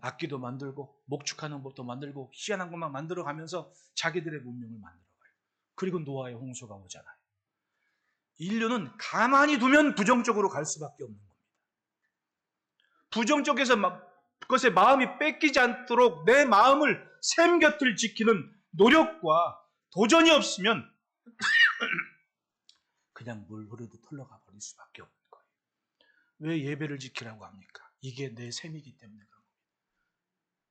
악기도 만들고 목축하는 법도 만들고 희한한 것만 만들어가면서 자기들의 문명을 만들어가요. 그리고 노아의 홍수가 오잖아요. 인류는 가만히 두면 부정적으로 갈 수밖에 없는 겁니다. 부정적에서 그것의 마음이 뺏기지 않도록 내 마음을 샘 곁을 지키는 노력과 도전이 없으면 그냥 물 흐르듯 흘러가 버릴 수밖에 없는 거예요. 왜 예배를 지키라고 합니까? 이게 내 샘이기 때문에 그런 겁니다.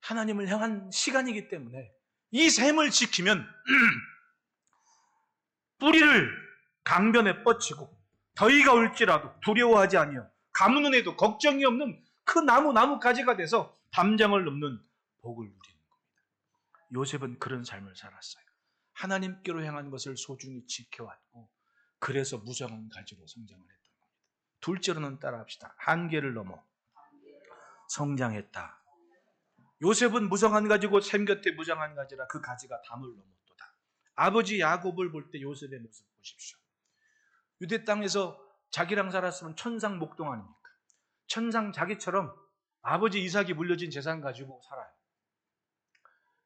하나님을 향한 시간이기 때문에 이 샘을 지키면 뿌리를 강변에 뻗치고 더위가 올지라도 두려워하지 아니하며 가뭄은 해도 걱정이 없는 그 나무가지가 돼서 담장을 넘는 복을 누리는 겁니다. 요셉은 그런 삶을 살았어요. 하나님께로 향한 것을 소중히 지켜왔고, 그래서 무성한 가지로 성장을 했던 겁니다. 둘째로는 따라합시다. 한계를 넘어 성장했다. 요셉은 무성한 가지고 샘 곁에 무성한 가지라 그 가지가 담을 넘었도다. 아버지 야곱을 볼 때 요셉의 모습 보십시오. 유대 땅에서 자기랑 살았으면 천상 목동 아닙니까? 천상 자기처럼 아버지 이삭이 물려진 재산 가지고 살아요.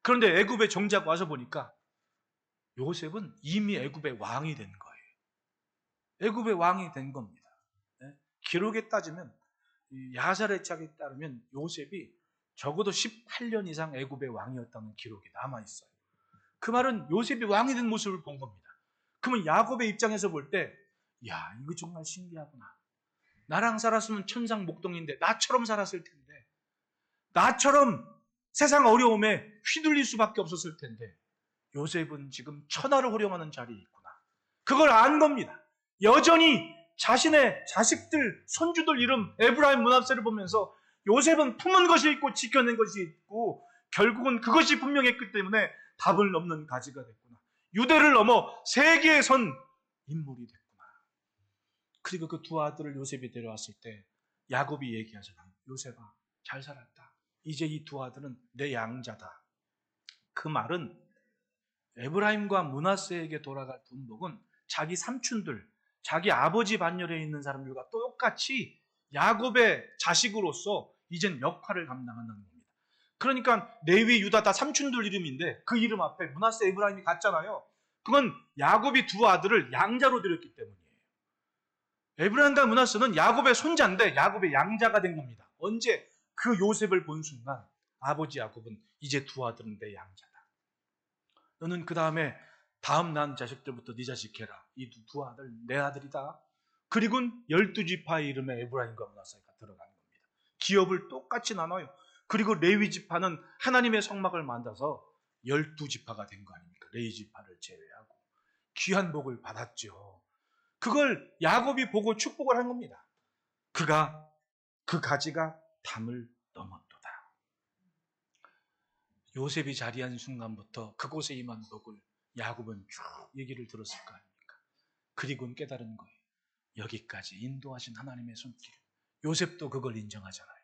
그런데 애굽에 정작 와서 보니까 요셉은 이미 애굽의 왕이 된 거예요. 애굽의 왕이 된 겁니다. 기록에 따지면, 야살의 책에 따르면 요셉이 적어도 18년 이상 애굽의 왕이었다는 기록이 남아있어요. 그 말은 요셉이 왕이 된 모습을 본 겁니다. 그러면 야곱의 입장에서 볼 때, 야, 이거 정말 신기하구나. 나랑 살았으면 천상 목동인데 나처럼 살았을 텐데, 나처럼 세상 어려움에 휘둘릴 수밖에 없었을 텐데 요셉은 지금 천하를 호령하는 자리에 있구나. 그걸 안 겁니다. 여전히 자신의 자식들, 손주들 이름 에브라임 문합세를 보면서 요셉은 품은 것이 있고 지켜낸 것이 있고 결국은 그것이 분명했기 때문에 답을 넘는 가지가 됐구나. 유대를 넘어 세계에 선 인물이 됐구나. 그리고 그 두 아들을 요셉이 데려왔을 때 야곱이 얘기하잖아요. 요셉아, 잘 살았다. 이제 이 두 아들은 내 양자다. 그 말은 에브라임과 므낫세에게 돌아갈 분복은 자기 삼촌들, 자기 아버지 반열에 있는 사람들과 똑같이 야곱의 자식으로서 이젠 역할을 감당한다는 겁니다. 그러니까 레위, 유다 다 삼촌들 이름인데 그 이름 앞에 므낫세, 에브라임이 같잖아요. 그건 야곱이 두 아들을 양자로 들였기 때문이에요. 에브라임과 므낫세는 야곱의 손자인데 야곱의 양자가 된 겁니다. 언제? 그 요셉을 본 순간 아버지 야곱은 이제 두 아들은 내 양자다. 너는 그 다음에 다음 난 자식들부터 네 자식 해라. 이 두 아들 내 아들이다. 그리고는 12지파의 이름에 에브라임과 므낫세가 들어가는 겁니다. 기업을 똑같이 나눠요. 그리고 레위 지파는 하나님의 성막을 만들어서 12지파가 된 거 아닙니까? 레위 지파를 제외하고 귀한 복을 받았죠. 그걸 야곱이 보고 축복을 한 겁니다. 그가 그 가지가 담을 넘었도다. 요셉이 자리한 순간부터 그곳에 임한 복을 야곱은 쭉 얘기를 들었을 거 아닙니까? 그리고는 깨달은 거예요. 여기까지 인도하신 하나님의 손길. 요셉도 그걸 인정하잖아요.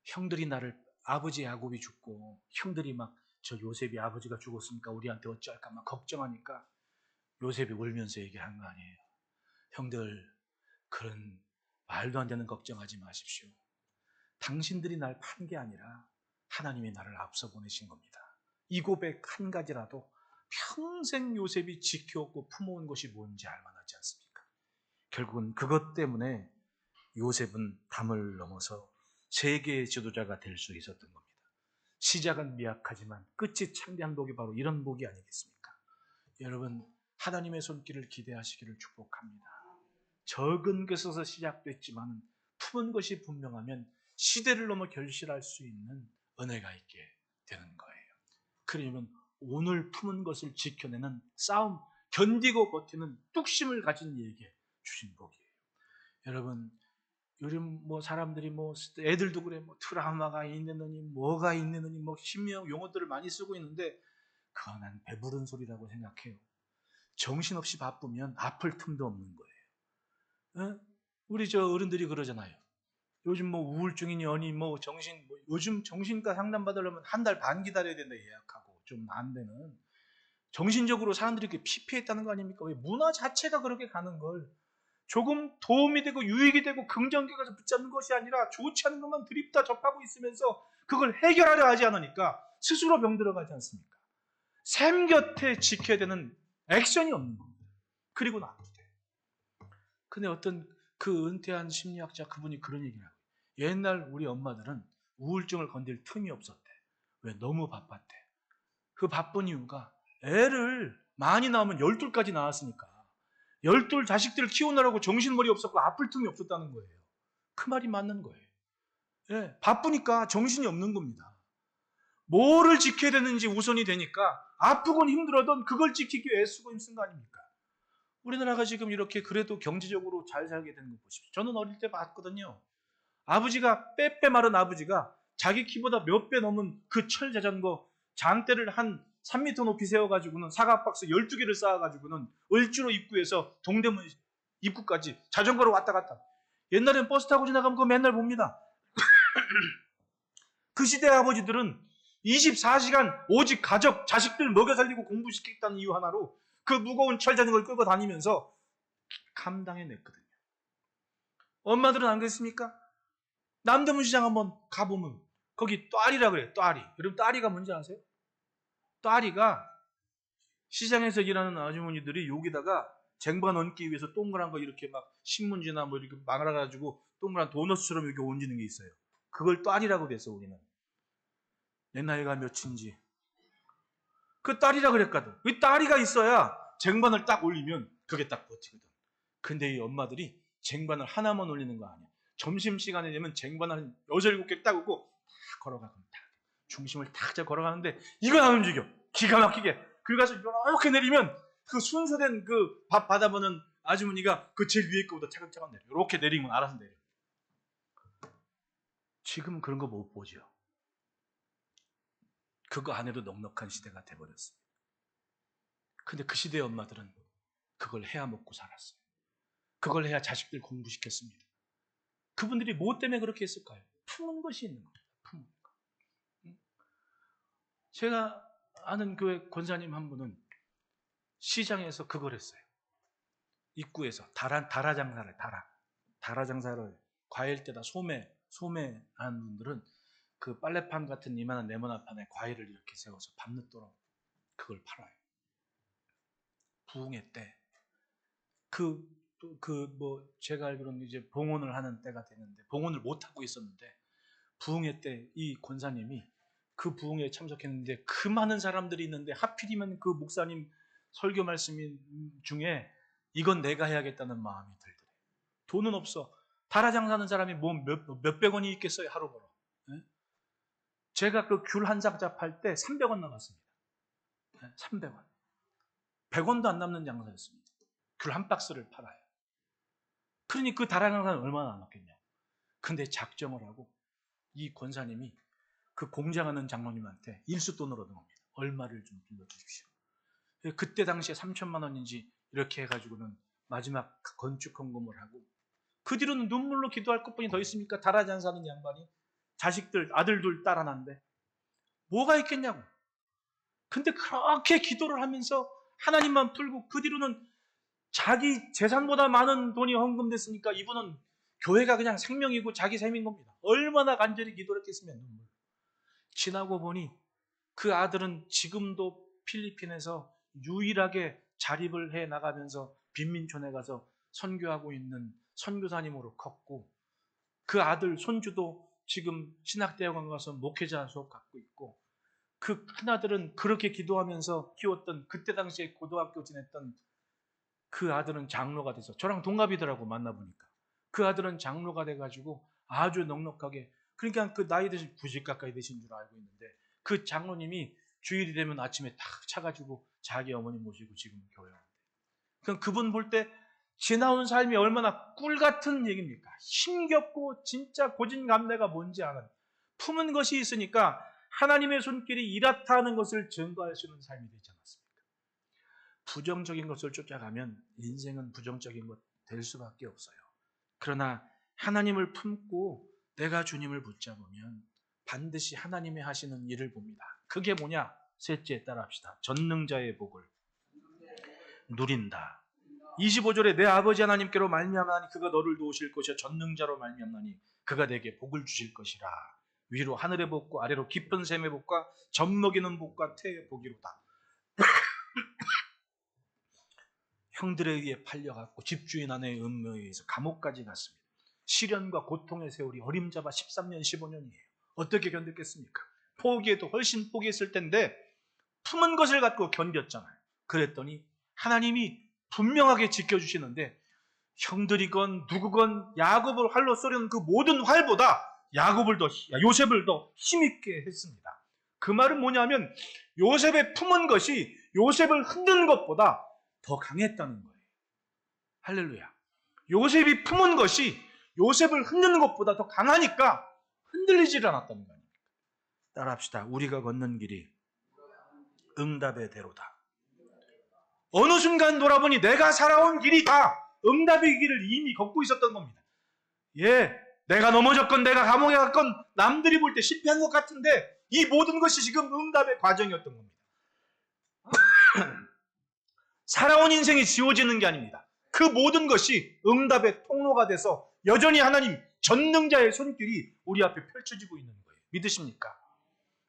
형들이 나를, 아버지 야곱이 죽고 형들이 막 저 요셉이 아버지가 죽었으니까 우리한테 어찌할까 막 걱정하니까 요셉이 울면서 얘기한 거 아니에요. 형들, 그런 말도 안 되는 걱정하지 마십시오. 당신들이 날 판 게 아니라 하나님이 나를 앞서 보내신 겁니다. 이 고백 한 가지라도 평생 요셉이 지켜오고 품어온 것이 뭔지 알만하지 않습니까? 결국은 그것 때문에 요셉은 담을 넘어서 세계의 지도자가 될 수 있었던 겁니다. 시작은 미약하지만 끝이 창대한 복이 바로 이런 복이 아니겠습니까? 여러분, 하나님의 손길을 기대하시기를 축복합니다. 적은 것에서 시작됐지만 품은 것이 분명하면 시대를 넘어 결실할 수 있는 은혜가 있게 되는 거예요. 그러면 오늘 품은 것을 지켜내는 싸움, 견디고 버티는 뚝심을 가진 이에게 주신 복이에요. 여러분, 요즘 사람들이 애들도 그래, 트라우마가 있느니 뭐가 있느니 신명 용어들을 많이 쓰고 있는데 그거 난 배부른 소리라고 생각해요. 정신없이 바쁘면 아플 틈도 없는 거예요. 우리 어른들이 그러잖아요. 요즘 우울증이니 요즘 정신과 상담 받으려면 한 달 반 기다려야 된다 예약하고 좀 안 되는. 정신적으로 사람들이 이렇게 피폐했다는 거 아닙니까? 왜 문화 자체가 그렇게 가는 걸 조금 도움이 되고 유익이 되고 긍정적으로 붙잡는 것이 아니라 좋지 않은 것만 드립다 접하고 있으면서 그걸 해결하려 하지 않으니까 스스로 병들어가지 않습니까? 샘 곁에 지켜야 되는 액션이 없는 겁니다. 그리고는 아프대. 근데 어떤 그 은퇴한 심리학자 그분이 그런 얘기를 하고, 옛날 우리 엄마들은 우울증을 건들 틈이 없었대. 왜? 너무 바빴대. 그 바쁜 이유가 애를 많이 낳으면 12까지 낳았으니까 12 자식들을 키우느라고 정신머리 없었고 아플 틈이 없었다는 거예요. 그 말이 맞는 거예요. 예, 바쁘니까 정신이 없는 겁니다. 뭐를 지켜야 되는지 우선이 되니까 아프건 힘들어도 그걸 지키기 위해 애쓰고 힘쓴 거 아닙니까? 우리나라가 지금 이렇게 그래도 경제적으로 잘 살게 되는 거 보십시오. 저는 어릴 때 봤거든요. 아버지가 빼빼 마른 아버지가 자기 키보다 몇 배 넘은 그 철 자전거 장대를 한 3m 높이 세워가지고는 사각박스 12개를 쌓아가지고는 을지로 입구에서 동대문 입구까지 자전거로 왔다 갔다. 옛날엔 버스 타고 지나가면 그거 맨날 봅니다. 그 시대의 아버지들은 24시간 오직 가족, 자식들 먹여 살리고 공부시키겠다는 이유 하나로 그 무거운 철 자전거를 끌고 다니면서 감당해냈거든요. 엄마들은 안 그랬습니까? 남대문 시장 한번 가보면 거기 또아리라 그래요. 또아리. 여러분 또아리가 뭔지 아세요? 또아리가 시장에서 일하는 아주머니들이 여기다가 쟁반 얹기 위해서 동그란 거 이렇게 막 신문지나 이렇게 말아가지고 동그란 도넛처럼 이렇게 얹는 게 있어요. 그걸 또아리라고 그랬어 우리는. 내 나이가 몇인지. 그 딸이라 그랬거든. 이 딸이가 있어야 쟁반을 딱 올리면 그게 딱 버티거든. 근데 이 엄마들이 쟁반을 하나만 올리는 거 아니야. 점심시간에 되면 쟁반을 한 6, 7개 딱 오고 딱 걸어가고 딱 중심을 탁 걸어가는데 이건 안 움직여. 기가 막히게. 그걸 가서 이렇게 내리면 그 순서된 그 밥 받아보는 아주머니가 그 제일 위에 거보다 차근차근 내려. 이렇게 내리면 알아서 내려. 지금 그런 거 못 보죠. 그거 안 해도 넉넉한 시대가 돼버렸습니다. 근데 그 시대의 엄마들은 그걸 해야 먹고 살았어요. 그걸 해야 자식들 공부시켰습니다. 그분들이 뭐 때문에 그렇게 했을까요? 품은 것이 있는 겁니다. 품은 것. 제가 아는 교회 권사님 한 분은 시장에서 그걸 했어요. 입구에서 다라 장사를 과일 때다 소매한 분들은 그 빨래판 같은 이만한 네모나판에 과일을 이렇게 세워서 밤늦도록 그걸 팔아요. 부흥회 때 제가 알기로는 이제 봉헌을 하는 때가 됐는데 봉헌을 못 하고 있었는데 부흥회 때 이 권사님이 그 부흥회에 참석했는데 그 많은 사람들이 있는데 하필이면 그 목사님 설교 말씀 중에 이건 내가 해야겠다는 마음이 들더래요. 돈은 없어. 다라장사하는 사람이 뭐 몇백 원이 있겠어요, 하루 벌어. 네? 제가 그 귤 한 장자 팔 때 300원 나갔습니다. 네? 300원. 100원도 안 남는 장사였습니다. 귤 한 박스를 팔아요. 그러니 그 다라장사는 얼마나 남았겠냐. 근데 작정을 하고 이 권사님이 그 공장하는 장로님한테 일수돈으로 얻은 겁니다. 얼마를 좀 빌려주십시오. 그때 당시에 3천만 원인지 이렇게 해가지고는 마지막 건축 헌금을 하고 그 뒤로는 눈물로 기도할 것뿐이 더 있습니까? 다라장사는 양반이 자식들 아들 둘 딸 하나인데 뭐가 있겠냐고. 근데 그렇게 기도를 하면서 하나님만 풀고 그 뒤로는 자기 재산보다 많은 돈이 헌금됐으니까 이분은 교회가 그냥 생명이고 자기 셈인 겁니다. 얼마나 간절히 기도를 했겠으면 눈물. 지나고 보니 그 아들은 지금도 필리핀에서 유일하게 자립을 해 나가면서 빈민촌에 가서 선교하고 있는 선교사님으로 컸고 그 아들 손주도 지금 신학대학원 가서 목회자 수업 갖고 있고 그 큰아들은 그렇게 기도하면서 키웠던 그때 당시에 고등학교 지냈던 그 아들은 장로가 돼서 저랑 동갑이더라고 만나보니까 그 아들은 장로가 돼가지고 아주 넉넉하게 그러니까 그 나이 드신 90 가까이 되신 줄 알고 있는데 그 장로님이 주일이 되면 아침에 탁 차가지고 자기 어머니 모시고 지금 교회 온대. 그럼 그분 볼 때 지나온 삶이 얼마나 꿀 같은 얘기입니까? 힘겹고 진짜 고진감래가 뭔지 아는 품은 것이 있으니까 하나님의 손길이 이렇다 하는 것을 증거할 수 있는 삶이 되지 않았습니까? 부정적인 것을 쫓아가면 인생은 부정적인 것 될 수밖에 없어요. 그러나 하나님을 품고 내가 주님을 붙잡으면 반드시 하나님이 하시는 일을 봅니다. 그게 뭐냐? 셋째 따라합시다. 전능자의 복을 누린다. 25절에 내 아버지 하나님께로 말미암나니 그가 너를 도우실 것이요 전능자로 말미암나니 그가 내게 복을 주실 것이라. 위로 하늘의 복과 아래로 깊은 샘의 복과 젖먹이는 복과 태의 복이로다. 형들에 의해 팔려갔고 집주인 아내의 음모에 의해서 감옥까지 갔습니다. 시련과 고통의 세월이 어림잡아 13년 15년이에요. 어떻게 견뎠겠습니까? 포기해도 훨씬 포기했을 텐데 품은 것을 갖고 견뎠잖아요. 그랬더니 하나님이 분명하게 지켜주시는데 형들이건 누구건 야곱을 활로 쏘려는 그 모든 활보다 요셉을 더 힘있게 했습니다. 그 말은 뭐냐면 요셉의 품은 것이 요셉을 흔드는 것보다 더 강했다는 거예요. 할렐루야. 요셉이 품은 것이 요셉을 흔드는 것보다 더 강하니까 흔들리질 않았다는 거 아닙니까? 따라합시다. 우리가 걷는 길이 응답의 대로다. 어느 순간 돌아보니 내가 살아온 길이 다 응답의 길을 이미 걷고 있었던 겁니다. 예, 내가 넘어졌건 내가 감옥에 갔건 남들이 볼 때 실패한 것 같은데 이 모든 것이 지금 응답의 과정이었던 겁니다. 살아온 인생이 지워지는 게 아닙니다. 그 모든 것이 응답의 통로가 돼서 여전히 하나님 전능자의 손길이 우리 앞에 펼쳐지고 있는 거예요. 믿으십니까?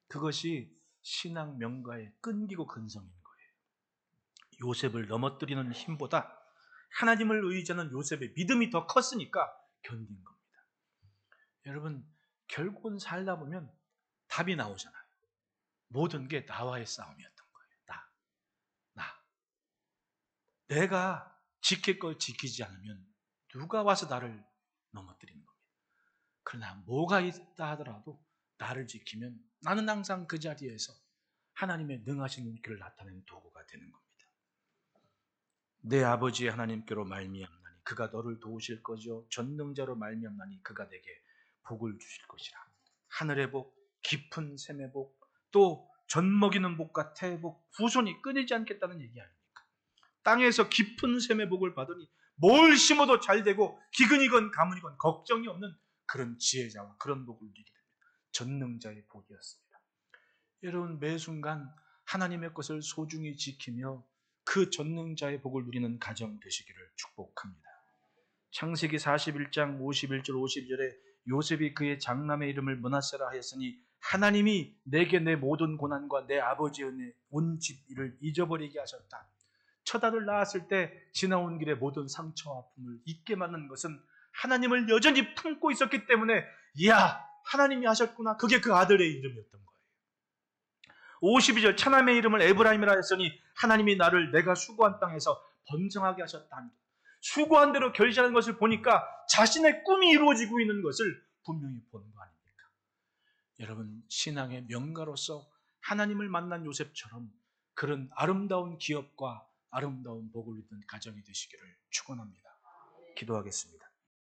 그것이 신앙 명가의 끈기고 근성인 거예요. 요셉을 넘어뜨리는 힘보다 하나님을 의지하는 요셉의 믿음이 더 컸으니까 견딘 겁니다. 여러분, 결국은 살다 보면 답이 나오잖아요. 모든 게 나와의 싸움이었던 거예요. 나. 내가 지킬 걸 지키지 않으면 누가 와서 나를 넘어뜨리는 겁니다. 그러나 뭐가 있다 하더라도 나를 지키면 나는 항상 그 자리에서 하나님의 능하신 눈길을 나타내는 도구가 되는 겁니다. 내 아버지의 하나님께로 말미암나니 그가 너를 도우실 것이요 전능자로 말미암나니 그가 내게 복을 주실 것이라. 하늘의 복, 깊은 샘의 복, 또 젖먹이는 복과 태복, 후손이 끊이지 않겠다는 얘기 아닙니까? 땅에서 깊은 샘의 복을 받으니 뭘 심어도 잘 되고 기근이건 가문이건 걱정이 없는 그런 지혜자와 그런 복을 누리게 됩니다. 전능자의 복이었습니다. 여러분, 매 순간 하나님의 것을 소중히 지키며 그 전능자의 복을 누리는 가정 되시기를 축복합니다. 창세기 41장 51절 52절에 요셉이 그의 장남의 이름을 므낫세라 하였으니 하나님이 내게 내 모든 고난과 내 아버지의 온 집 일을 잊어버리게 하셨다. 첫 아들 낳았을 때 지나온 길의 모든 상처와 아픔을 잊게 만든 것은 하나님을 여전히 품고 있었기 때문에, 이야, 하나님이 하셨구나, 그게 그 아들의 이름이었던 거예요. 52절 차남의 이름을 에브라임이라 했으니 하나님이 나를 내가 수고한 땅에서 번성하게 하셨다. 수고한 대로 결실하는 것을 보니까 자신의 꿈이 이루어지고 있는 것을 분명히 본 거 아닙니까? 여러분, 신앙의 명가로서 하나님을 만난 요셉처럼 그런 아름다운 기업과 아름다운 복을 누리는 가정이 되시기를 축원합니다. 기도하겠습니다.